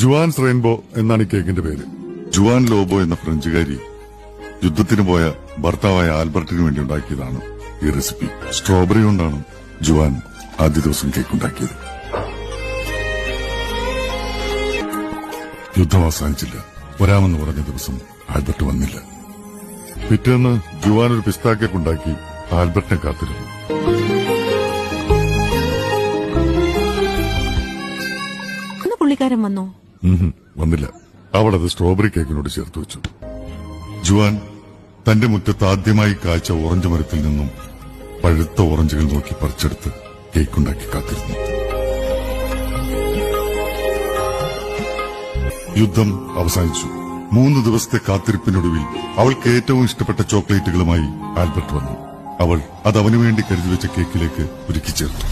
Juan's rainbow എന്നാണ് ഈ കേക്കിന്റെ പേര്. ജുവാൻ ലോബോ എന്ന ഫ്രഞ്ചുകാരി യുദ്ധത്തിന് പോയ ഭർത്താവായ ആൽബർട്ടിന് വേണ്ടി ഉണ്ടാക്കിയതാണ് ഈ റെസിപ്പി. സ്ട്രോബെറി കൊണ്ടാണ് ജുവാൻ ആദ്യ ദിവസം കേക്ക് ഉണ്ടാക്കിയത്. യുദ്ധം അവസാനിച്ചില്ല. വരാമെന്ന് പറഞ്ഞ ദിവസം ആൽബർട്ട് വന്നില്ല. പിറ്റേന്ന് ജുവാൻ ഒരു പിസ്താ കേക്ക് ഉണ്ടാക്കി ആൽബർട്ടിനെ കാത്തിരുന്നു. പുള്ളിക്കാരൻ വന്നോ? വന്നില്ല. അവൾ അത് സ്ട്രോബെറി കേക്കിനോട് ചേർത്ത് വെച്ചു. ജുവാൻ തന്റെ മുറ്റത്ത് ആദ്യമായി കായ്ച്ച ഓറഞ്ച് മരത്തിൽ നിന്നും പഴുത്ത ഓറഞ്ചുകൾ നോക്കി പറിച്ചെടുത്ത് കേക്കുണ്ടാക്കി കാത്തിരുന്നു. യുദ്ധം അവസാനിച്ചു. 3 ദിവസത്തെ കാത്തിരിപ്പിനൊടുവിൽ അവൾക്ക് ഏറ്റവും ഇഷ്ടപ്പെട്ട ചോക്ലേറ്റുകളുമായി ആൽബർട്ട് വന്നു. അവൾ അത് അവനുവേണ്ടി കരുതി വെച്ച കേക്കിലേക്ക് ഒരുക്കി ചേർത്തു.